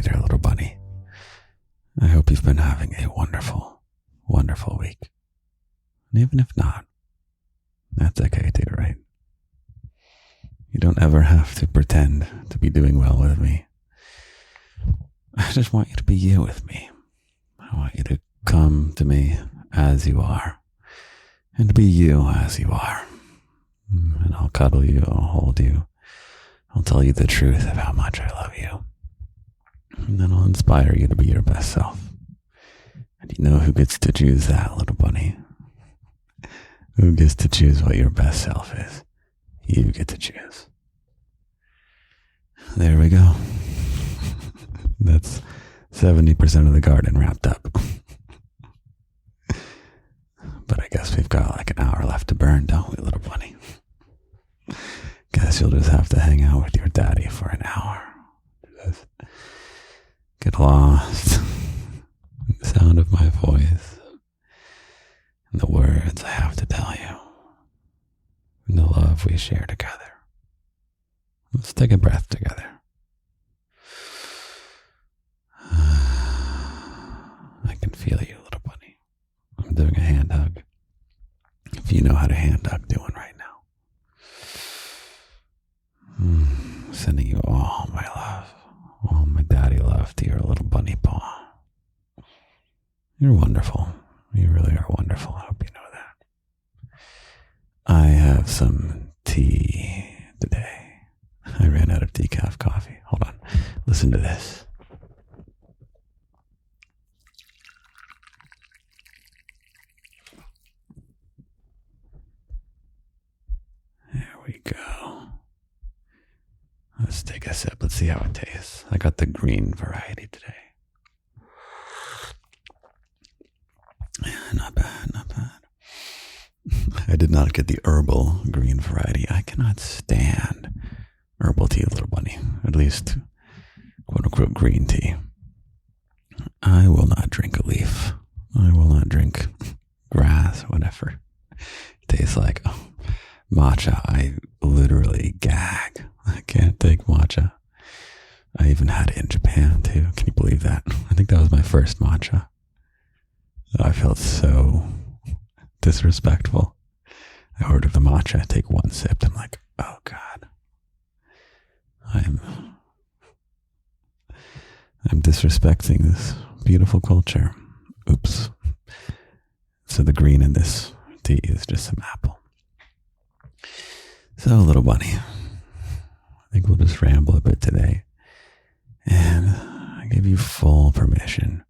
there, little bunny. I hope you've been having a wonderful, wonderful week. And even if not, that's okay too, right? You don't ever have to pretend to be doing well with me. I just want you to be you with me. I want you to come to me as you are, and to be you as you are. And I'll cuddle you, I'll hold you, I'll tell you the truth of how much I love you. And then I'll inspire you to be your best self. And you know who gets to choose that, little bunny? Who gets to choose what your best self is? You get to choose. There we go. That's 70% of the garden wrapped up. But I guess we've got like an hour left to burn, don't we, little bunny? Guess you'll just have to hang out with your daddy for an hour. Just get lost in the sound of my voice and the words I have to tell you and the love we share together. Let's take a breath together. I can feel you, little bunny. I'm doing a hand hug. If you know how to hand hug, do one right now. Sending you all my love, all my daddy love to your little bunny paw. You're wonderful. You really are wonderful. I hope you know that. I have some tea today. I ran out of decaf coffee. Hold on. Listen to this. There we go. Let's take a sip. Let's see how it tastes. I got the green variety today. Not bad, not bad. I did not get the herbal green variety. I cannot stand herbal tea, little bunny. At least, quote unquote, green tea. I will not drink a leaf. I will not drink grass, whatever it tastes like. Oh, matcha, I literally gag. I can't take matcha. I even had it in Japan too. Can you believe that? I think that was my first matcha. I felt so disrespectful. I ordered the matcha, take one sip. I'm like, oh God. I'm disrespecting this beautiful culture. Oops. So the green in this tea is just some apple. So, little bunny, I think we'll just ramble a bit today. And I give you full permission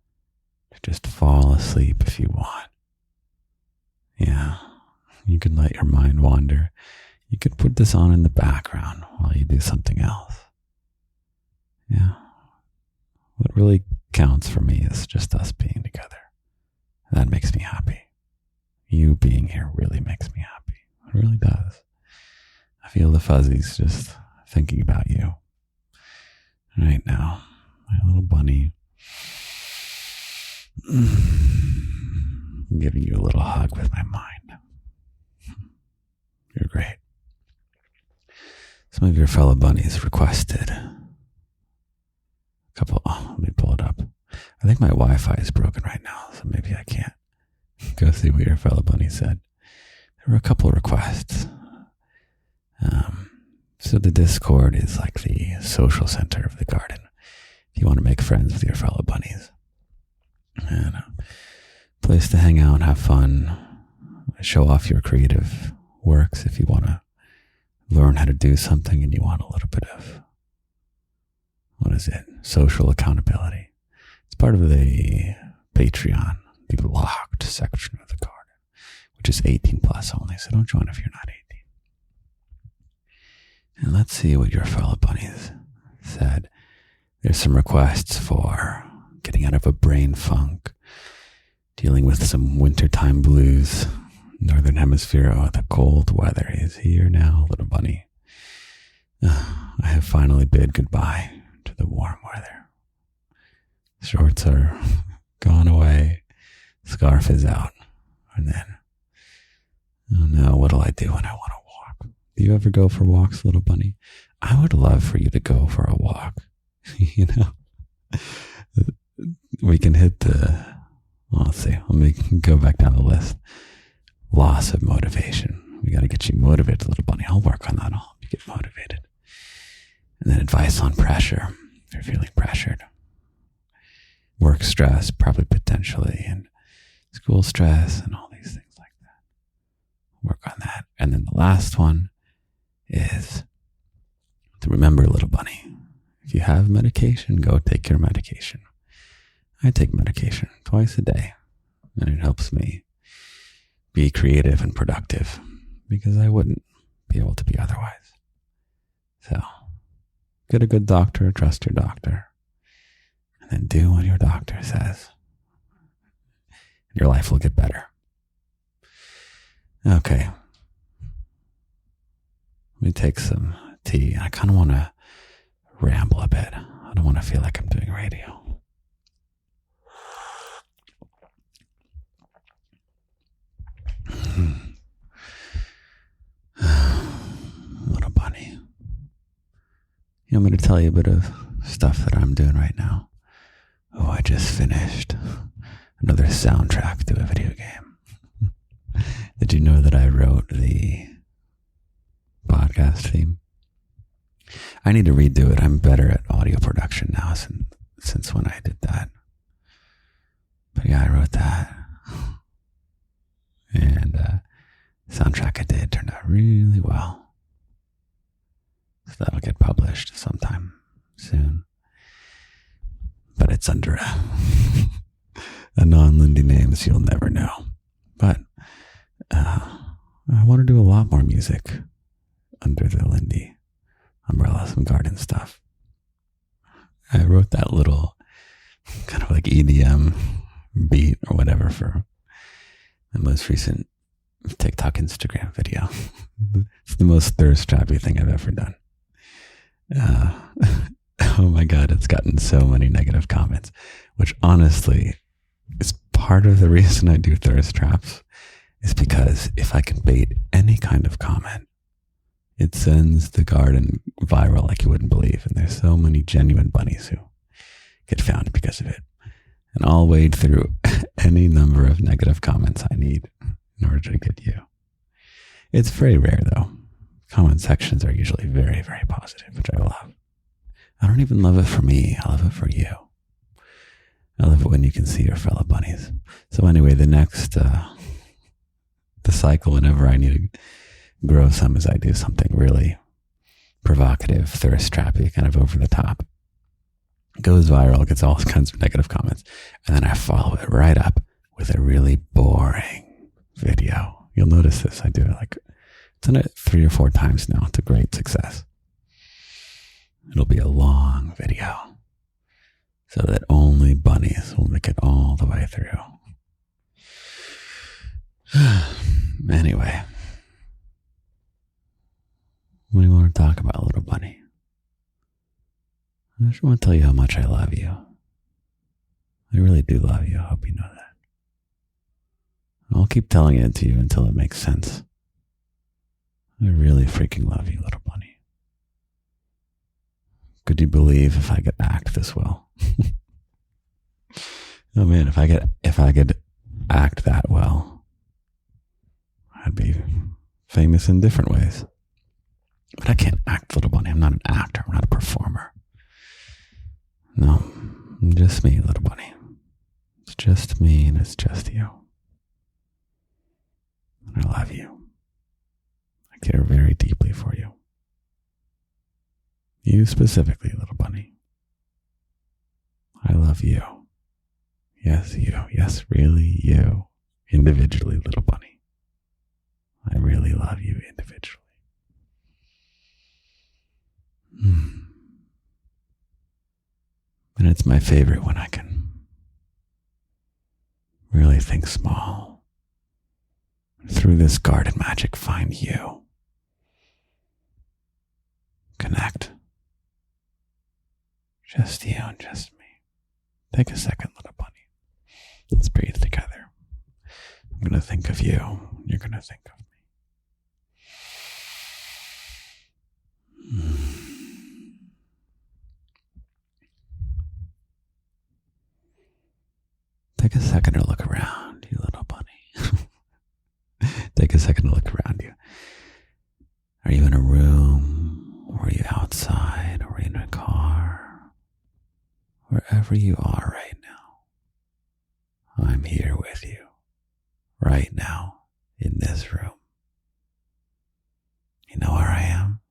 to just fall asleep if you want. Yeah, you can let your mind wander. You could put this on in the background while you do something else. Yeah. What really counts for me is just us being together. That makes me happy. You being here really makes me happy. It really does. I feel the fuzzies just thinking about you right now. My little bunny. I'm giving you a little hug with my mind. You're great. Some of your fellow bunnies requested let me pull it up. I think my Wi-Fi is broken right now, so maybe I can't go see what your fellow bunny said. There were a couple of requests. So the Discord is like the social center of the garden. If you want to make friends with your fellow bunnies. And a place to hang out, have fun, show off your creative works if you want to learn how to do something and you want a little bit of, social accountability. It's part of the Patreon, the locked section of the garden, which is 18 plus only, so don't join if you're not 18. And let's see what your fellow bunnies said. There's some requests for getting out of a brain funk, dealing with some wintertime blues. Northern Hemisphere, the cold weather is here now, little bunny. I have finally bid goodbye to the warm weather. Shorts are gone away. Scarf is out. And then, oh no, what'll I do when I want to walk? Do you ever go for walks, little bunny? I would love for you to go for a walk. You know, We can hit let's see, let me go back down the list. Loss of motivation. We got to get you motivated, little bunny. I'll work on that. I'll help you get motivated. And then advice on pressure. If you're feeling pressured. Work stress, probably potentially, and school stress and all these things like that. Work on that. And then the last one is to remember, little bunny, if you have medication, go take your medication. I take medication twice a day, and it helps me be creative and productive because I wouldn't be able to be otherwise. So, get a good doctor, trust your doctor, and then do what your doctor says. Your life will get better. Okay. Let me take some tea. I kind of want to ramble a bit. I don't want to feel like I'm doing radio. Little bunny. I'm going to tell you a bit of stuff that I'm doing right now. Oh, I just finished another soundtrack to a video game. Did you know that I wrote the podcast theme? I need to redo it. I'm better at audio production now since when I did that. But yeah, I wrote that. And soundtrack I did turned out really well. So that'll get published sometime soon. But it's under a non-Lindy name, so you'll never know. But I want to do a lot more music under the Lindy umbrella, some garden stuff. I wrote that little kind of like EDM beat or whatever for the most recent TikTok, Instagram video. It's the most thirst-trappy thing I've ever done. Oh my God, it's gotten so many negative comments, which honestly is part of the reason I do thirst traps, is because if I can bait any kind of comment, it sends the garden viral like you wouldn't believe. And there's so many genuine bunnies who get found because of it. And I'll wade through any number of negative comments I need in order to get you. It's very rare though. Comment sections are usually very, very positive, which I love. I don't even love it for me. I love it for you. I love it when you can see your fellow bunnies. So anyway, the next, the cycle whenever I need to grow some is I do something really provocative, thirst trappy, kind of over the top. It goes viral, gets all kinds of negative comments, and then I follow it right up with a really boring video. You'll notice this. I do it I've done it 3 or 4 times now to great success. It'll be a long video so that only bunnies will make it all the way through. Anyway, what do you want to talk about, little bunny? I just want to tell you how much I love you. I really do love you. I hope you know that. I'll keep telling it to you until it makes sense. I really freaking love you, little bunny. Could you believe if I could act this well? Oh man, if I could act that well, I'd be famous in different ways. But I can't act, little bunny. I'm not an actor. I'm not a performer. No, I'm just me, little bunny. It's just me and it's just you. And I love you. I care very deeply for you. You specifically, little bunny. I love you. Yes, you. Yes, really you. Individually, little bunny. I really love you individually. And it's my favorite when I can really think small. Through this garden magic, find you. Connect. Just you and just me. Take a second, little bunny. Let's breathe together. I'm going to think of you. You're going to think of me. take a second to look around, you little bunny. Take a second to look around you. Are you in a room? Or are you outside? Or are you in a car? Wherever you are right now, I'm here with you. Right now, in this room. You know where I am?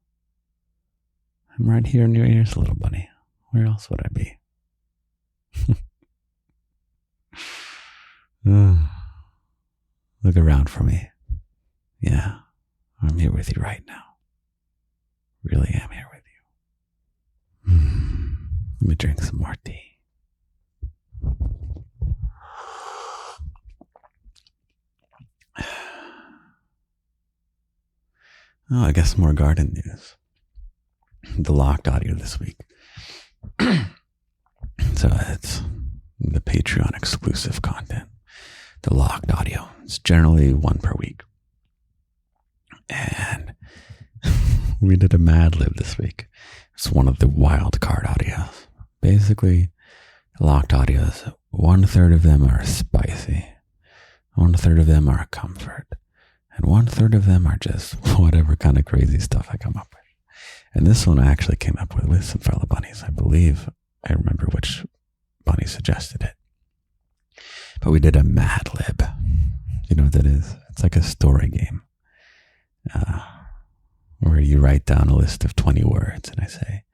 I'm right here in your ears, little bunny. Where else would I be? Look around for me. Yeah, I'm here with you right now. Really am here with you. Let me drink some more tea. Oh, I guess more garden news. The locked audio this week. So it's the Patreon exclusive content. The locked audio. It's generally one per week. And we did a Mad Lib this week. It's one of the wild card audios. Basically, the locked audios, 1/3 of them are spicy. 1/3 of them are comfort. And 1/3 of them are just whatever kind of crazy stuff I come up with. And this one I actually came up with some fellow bunnies. I believe I remember which bunny suggested it. But we did a Mad Lib. You know what that is? It's like a story game. Where you write down a list of 20 words and I say,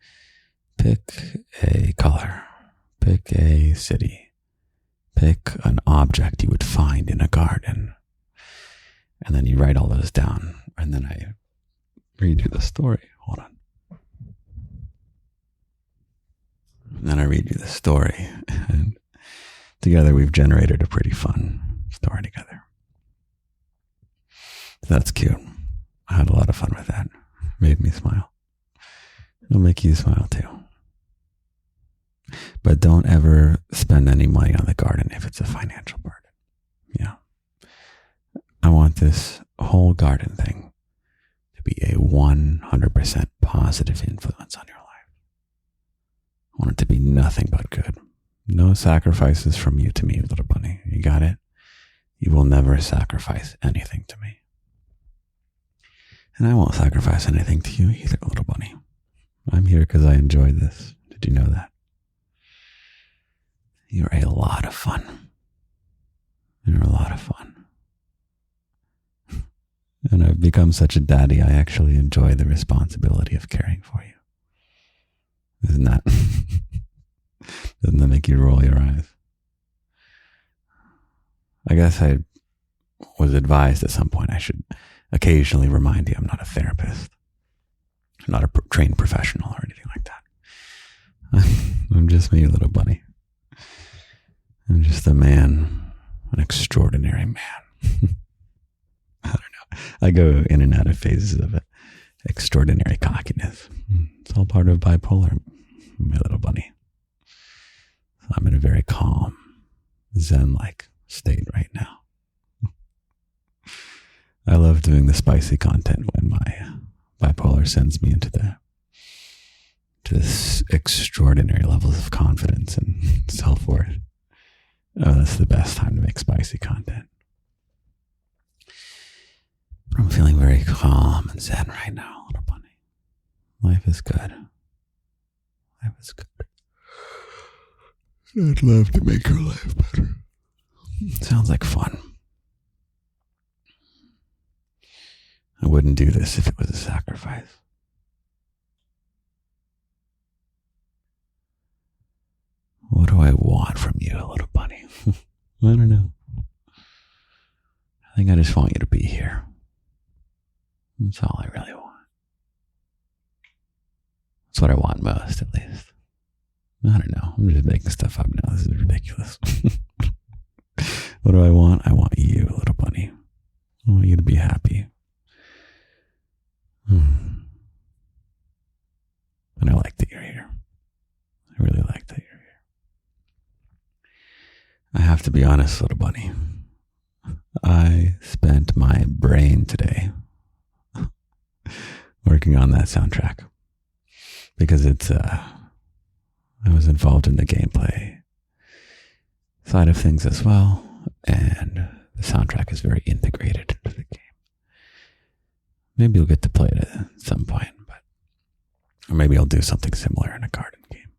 pick a color, pick a city, pick an object you would find in a garden. And then you write all those down. And then I read you the story. Hold on. And then I read you the story. And together we've generated a pretty fun story together. That's cute. I had a lot of fun with that. Made me smile. It'll make you smile too. But don't ever spend any money on the garden if it's a financial burden. Yeah. I want this whole garden thing to be a 100% positive influence on your life. I want it to be nothing but good. No sacrifices from you to me, little bunny. You got it? You will never sacrifice anything to me. And I won't sacrifice anything to you either, little bunny. I'm here because I enjoy this. Did you know that? You're a lot of fun. You're a lot of fun. And I've become such a daddy, I actually enjoy the responsibility of caring for you. Isn't that? Doesn't that make you roll your eyes? I guess I was advised at some point I should occasionally remind you I'm not a therapist. I'm not a trained professional or anything like that. I'm just me, little bunny. I'm just a man, an extraordinary man. I don't know. I go in and out of phases of it. Extraordinary cockiness. It's all part of bipolar, my little bunny. So I'm in a very calm, zen-like state right now. I love doing the spicy content when my bipolar sends me into this extraordinary levels of confidence and self-worth. Oh, that's the best time to make spicy content. I'm feeling very calm and zen right now, little bunny. Life is good. Life is good. I'd love to make your life better. Sounds like fun. I wouldn't do this if it was a sacrifice. What do I want from you, little bunny? I don't know. I think I just want you to be here. That's all I really want. That's what I want most, at least. I don't know. I'm just making stuff up now. This is ridiculous. What do I want? I want you, little bunny. I want you to be happy. And I like that you're here. I really like that you're here. I have to be honest, little bunny. I spent my brain today working on that soundtrack because I was involved in the gameplay. side of things as well, and the soundtrack is very integrated into the game. Maybe you'll get to play it at some point, or maybe I'll do something similar in a garden game.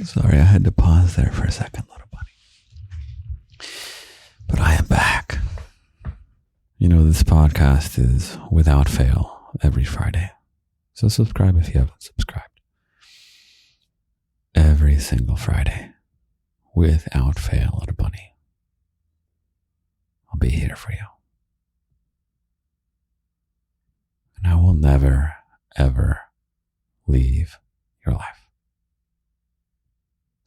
Sorry, I had to pause there for a second, little bunny. But I am back. This podcast is without fail every Friday. So subscribe if you haven't subscribed. Every single Friday, without fail, little bunny. I'll be here for you. And I will never, ever leave your life.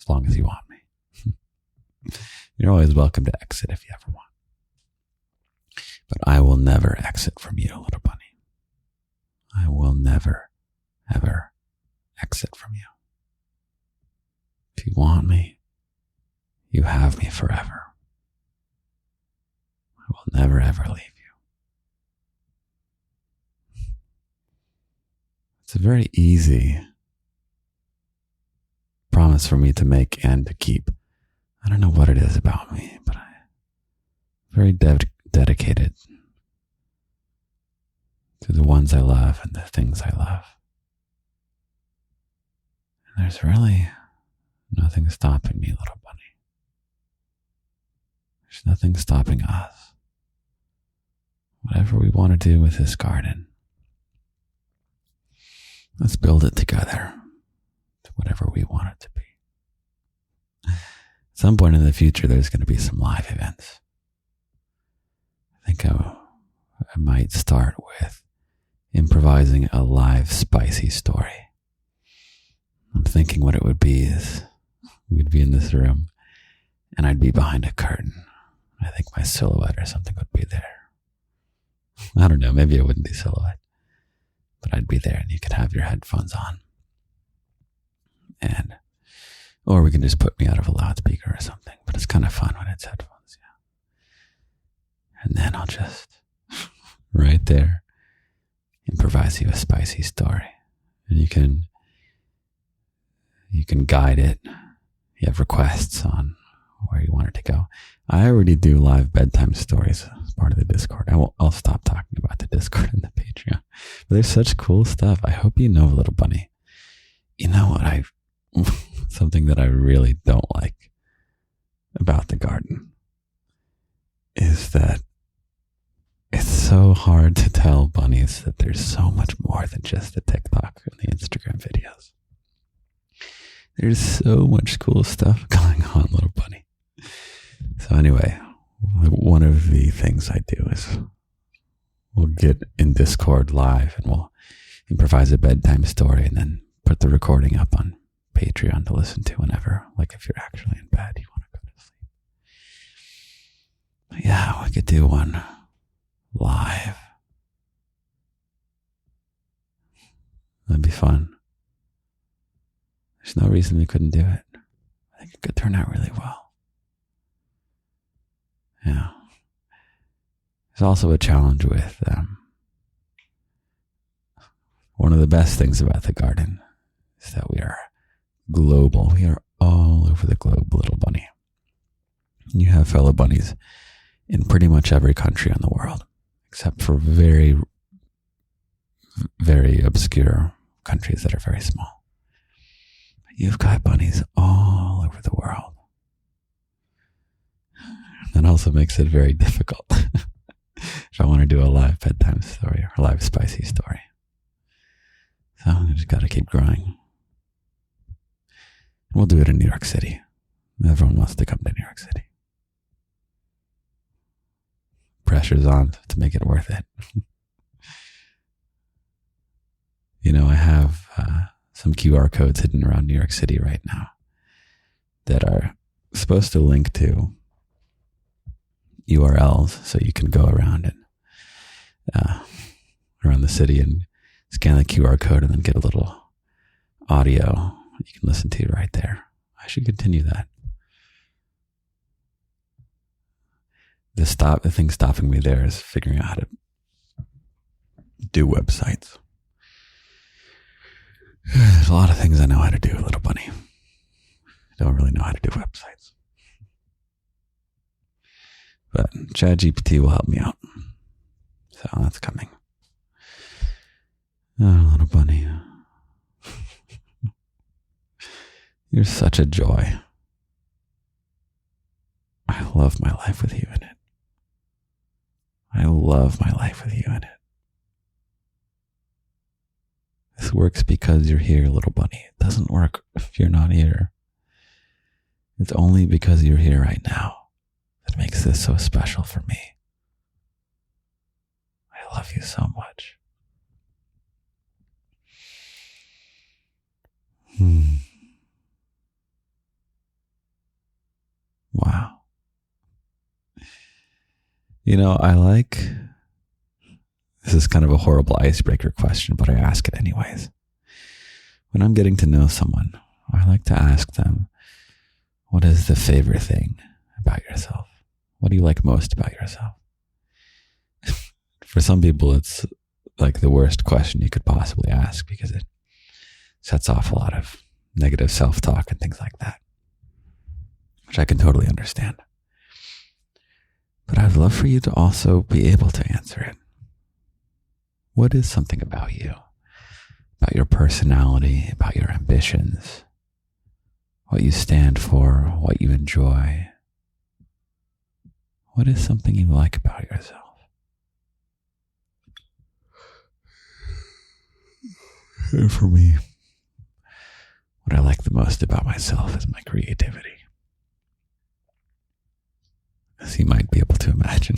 As long as you want me. You're always welcome to exit if you ever want. But I will never exit from you, little bunny. I will never, ever exit from you. If you want me, you have me forever. I will never, ever leave you. It's a very easy promise for me to make and to keep. I don't know what it is about me, but I'm very dedicated to the ones I love and the things I love. And there's really nothing stopping me, little bunny. There's nothing stopping us. Whatever we want to do with this garden, let's build it together to whatever we want it to be. At some point in the future, there's going to be some live events. I think I might start with improvising a live spicy story. I'm thinking what it would be is we'd be in this room and I'd be behind a curtain. I think my silhouette or something would be there. I don't know, maybe it wouldn't be silhouette, but I'd be there and you could have your headphones on. Or we can just put me out of a loudspeaker or something, but it's kind of fun when it's headphones, yeah. And then I'll just, right there, improvise you a spicy story. And you can guide it. You have requests on where you want it to go. I already do live bedtime stories as part of the Discord. I'll stop talking about the Discord and the Patreon. But there's such cool stuff. I hope you know, little bunny. You know what something that I really don't like about the garden is that it's so hard to tell bunnies that there's so much more than just the TikTok and the Instagram videos. There's so much cool stuff going on, little bunny. So anyway, one of the things I do is we'll get in Discord live and we'll improvise a bedtime story and then put the recording up on Patreon to listen to whenever, like if you're actually in bed, you want to go to sleep. But yeah, we could do one live. That'd be fun. There's no reason we couldn't do it. I think it could turn out really well. Yeah. There's also a challenge with one of the best things about the garden is that we are global. We are all over the globe, little bunny. You have fellow bunnies in pretty much every country in the world, except for very, very obscure countries that are very small. You've got bunnies all over the world. That also makes it very difficult if I want to do a live bedtime story or a live spicy story. So I just got to keep growing. We'll do it in New York City. Everyone wants to come to New York City. Pressure's on to make it worth it. I have some QR codes hidden around New York City right now that are supposed to link to URLs so you can go around and around the city and scan the QR code and then get a little audio you can listen to right there. I should continue that. The thing stopping me there is figuring out how to do websites. There's a lot of things I know how to do, little bunny. I don't really know how to do websites. But ChatGPT will help me out. So that's coming. Oh, little bunny. You're such a joy. I love my life with you in it. I love my life with you in it. This works because you're here, little bunny. It doesn't work if you're not here. It's only because you're here right now that makes this so special for me. I love you so much. Wow. This is kind of a horrible icebreaker question, but I ask it anyways. When I'm getting to know someone, I like to ask them, what is the favorite thing about yourself? What do you like most about yourself? For some people, it's like the worst question you could possibly ask because it sets off a lot of negative self-talk and things like that, which I can totally understand. But I'd love for you to also be able to answer it. What is something about you, about your personality, about your ambitions, what you stand for, what you enjoy? What is something you like about yourself? And for me, what I like the most about myself is my creativity. As you might be able to imagine.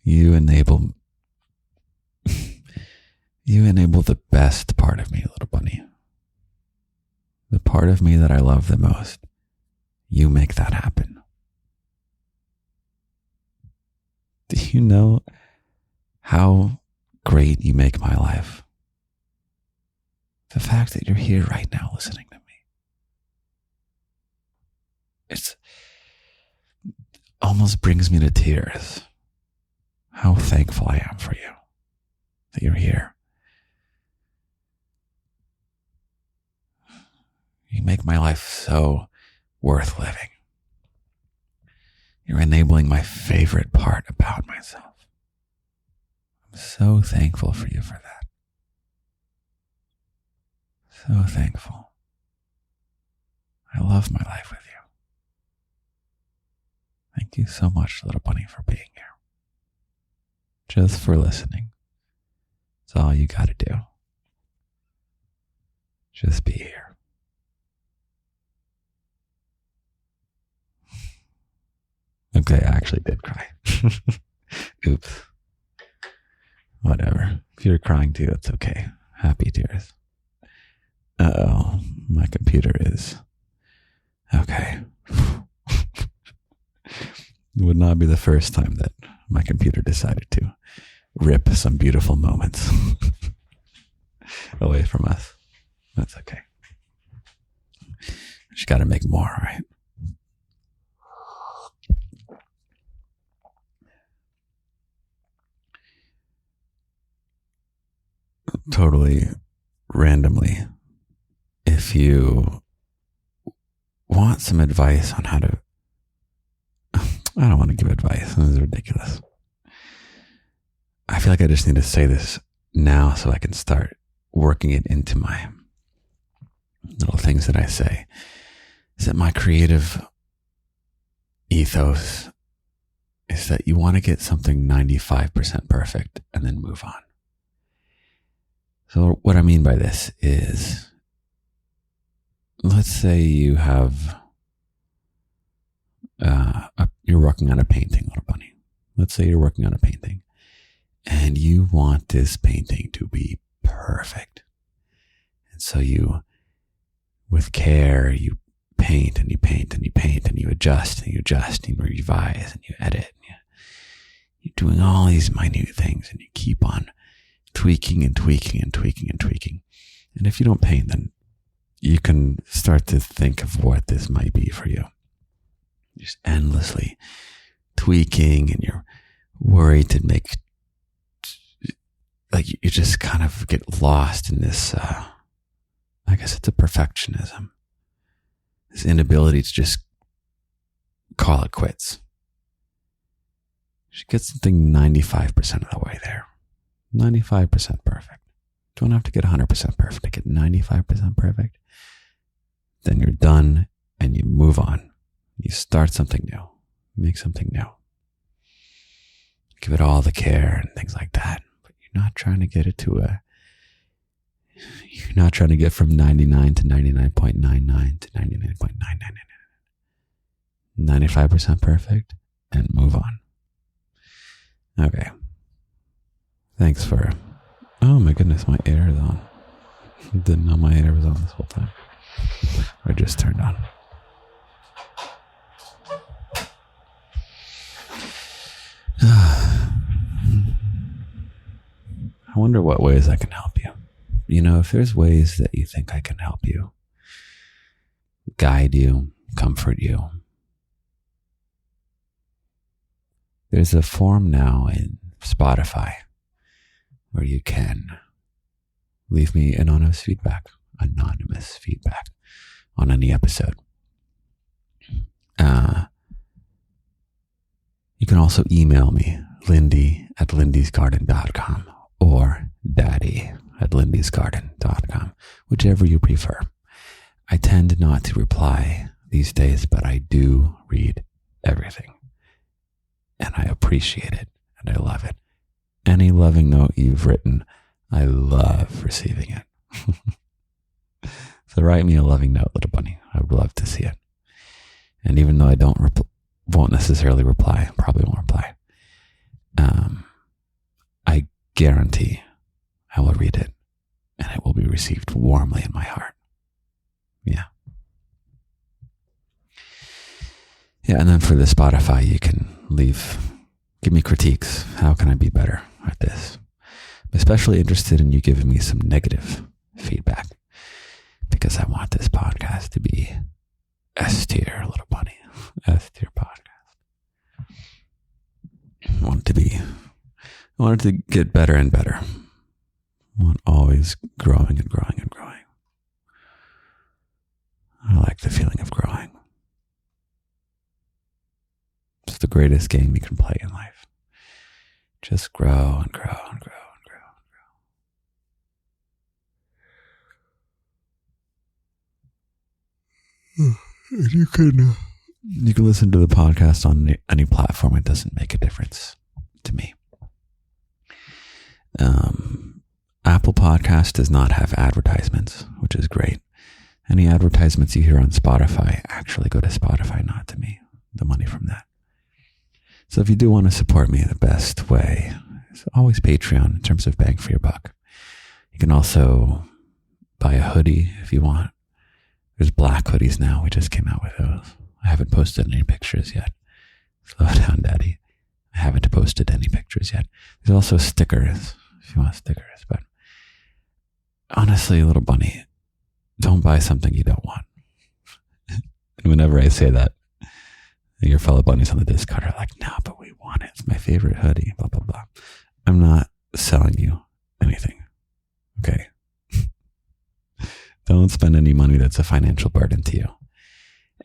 You enable the best part of me, little bunny. The part of me that I love the most. You make that happen. Do you know how great you make my life? The fact that you're here right now listening to me. It almost brings me to tears. How thankful I am for you. That you're here. You make my life so worth living. You're enabling my favorite part about myself. I'm so thankful for you for that. So thankful. I love my life with you. Thank you so much, little bunny, for being here. Just for listening. It's all you gotta do. Just be here. Okay, I actually did cry. Oops. Whatever. If you're crying too, it's okay. Happy tears. Uh-oh. My computer is... Okay. It would not be the first time that my computer decided to rip some beautiful moments away from us. That's okay. Just gotta make more, right? Totally randomly, if you want some advice on how to... I don't want to give advice. This is ridiculous. I feel like I just need to say this now so I can start working it into my little things that I say. Is that my creative ethos is that you want to get something 95% perfect and then move on. So what I mean by this is, let's say you have, you're working on a painting, little bunny. Let's say you're working on a painting and you want this painting to be perfect. And so you, with care, you paint and you paint and you paint and you adjust and you adjust and you revise and you edit. And you're doing all these minute things and you keep on tweaking and tweaking and tweaking and tweaking. And if you don't paint, then you can start to think of what this might be for you. Just endlessly tweaking, and you're worried to make like you just kind of get lost in this, I guess it's a perfectionism. This inability to just call it quits. You should get something 95% of the way there. 95% perfect. Don't have to get 100% perfect to get 95% perfect. Then you're done and you move on. You start something new. Make something new. Give it all the care and things like that. But you're not trying to get it to you're not trying to get from 99 to 99.99 to 99.999. 95% perfect and move on. Okay. Thanks for... Oh my goodness, my air is on. Didn't know my air was on this whole time. Or just turned on. I wonder what ways I can help you. You know, if there's ways that you think I can help you, guide you, comfort you, there's a form now in Spotify where you can leave me anonymous feedback on any episode. You can also email me, Lindy@lindysgarden.com or daddy@lindysgarden.com, whichever you prefer. I tend not to reply these days, but I do read everything. And I appreciate it, and I love it. Any loving note you've written, I love receiving it. So write me a loving note, little bunny. I would love to see it. And even though I won't necessarily reply, probably won't reply, I guarantee I will read it, and it will be received warmly in my heart. Yeah. Yeah, and then for the Spotify, you can give me critiques. How can I be better at this? I'm especially interested in you giving me some negative feedback, because I want this podcast to be S tier, little bunny. S tier podcast. I want it to get better and better. I want always growing and growing and growing. I like the feeling of growing. It's the greatest game you can play in life. Just grow and grow and grow and grow and grow. And you can listen to the podcast on any platform. It doesn't make a difference to me. Apple Podcast does not have advertisements, which is great. Any advertisements you hear on Spotify actually go to Spotify, not to me. The money from that. So if you do want to support me, the best way is always Patreon in terms of bang for your buck. You can also buy a hoodie if you want. There's black hoodies now. We just came out with those. I haven't posted any pictures yet. Slow down, Daddy. I haven't posted any pictures yet. There's also stickers if you want stickers. But honestly, little bunny, don't buy something you don't want. And whenever I say that, your fellow bunnies on the Discord are like, no, but we want it. It's my favorite hoodie, blah, blah, blah. I'm not selling you anything. Okay? Don't spend any money that's a financial burden to you.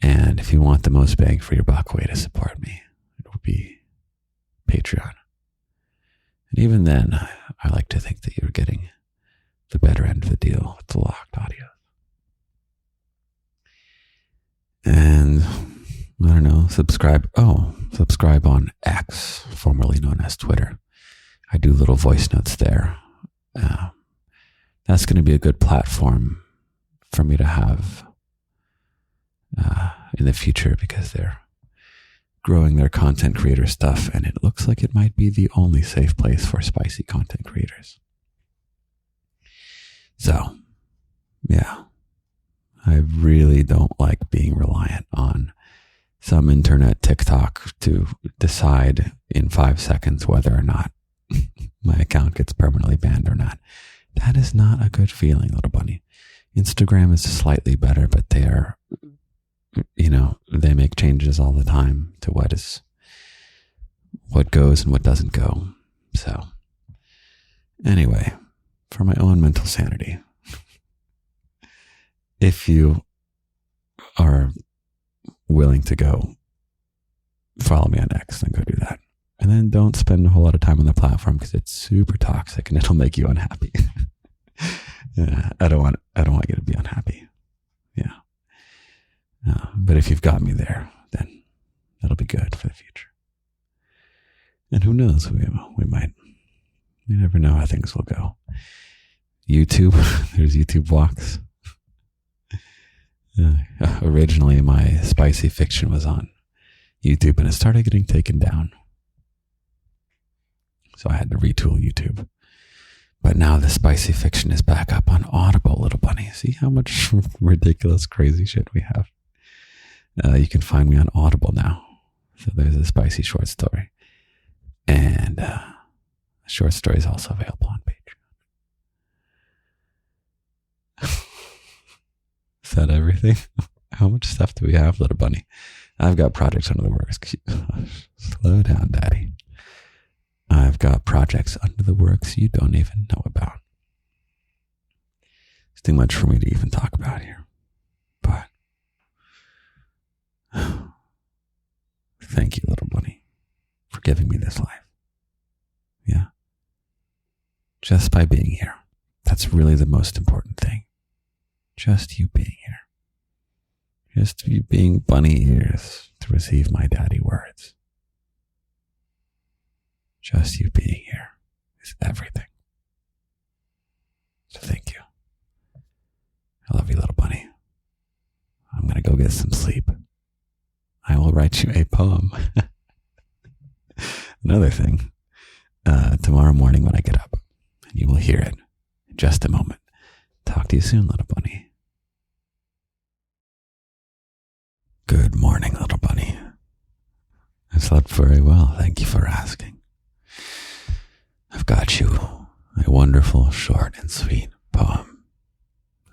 And if you want the most bang for your buck way to support me, it would be Patreon. And even then, I like to think that you're getting the better end of the deal with the locked audio. And I don't know, subscribe on X, formerly known as Twitter. I do little voice notes there. That's going to be a good platform for me to have in the future, because they're growing their content creator stuff, and it looks like it might be the only safe place for spicy content creators. So, yeah, I really don't like being reliant on some internet TikTok to decide in 5 seconds whether or not my account gets permanently banned or not. That is not a good feeling, little bunny. Instagram is slightly better, but they are, they make changes all the time to what goes and what doesn't go. So Anyway, for my own mental sanity, if you are willing to go follow me on X, then go do that. And then don't spend a whole lot of time on the platform because it's super toxic and it'll make you unhappy. Yeah, I don't want you to be unhappy. Yeah. But if you've got me there, then that'll be good for the future. And who knows, we might, you never know how things will go. YouTube, there's YouTube walks. Originally, my spicy fiction was on YouTube and it started getting taken down. So I had to retool YouTube. But now the spicy fiction is back up on Audible, little bunny. See how much ridiculous, crazy shit we have. You can find me on Audible now. So there's a spicy short story. And a short story is also available on Patreon. Is that everything? How much stuff do we have, little bunny? I've got projects under the works. Slow down, daddy. I've got projects under the works you don't even know about. It's too much for me to even talk about here. But thank you, little bunny, for giving me this life. Yeah. Just by being here. That's really the most important thing. Just you being here. Just you being bunny ears to receive my daddy words. Just you being here is everything. So thank you. I love you, little bunny. I'm going to go get some sleep. I will write you a poem. Another thing, tomorrow morning when I get up, and you will hear it in just a moment. Talk to you soon, little bunny. Good morning, little bunny. I slept very well. Thank you for asking. I've got you a wonderful, short and sweet poem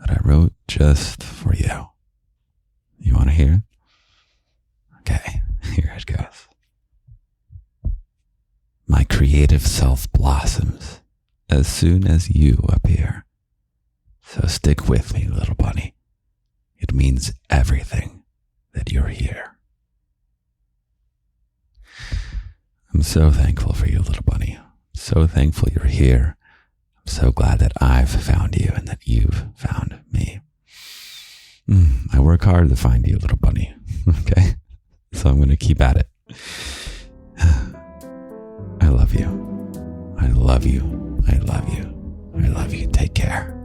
that I wrote just for you. You want to hear it? Okay, here it goes. My creative self blossoms as soon as you appear. So stick with me, little bunny. It means everything that you're here. I'm so thankful for you, little bunny. So thankful you're here. I'm so glad that I've found you and that you've found me. I work hard to find you, little bunny. Okay? So I'm going to keep at it. I love you. I love you. I love you. I love you. Take care.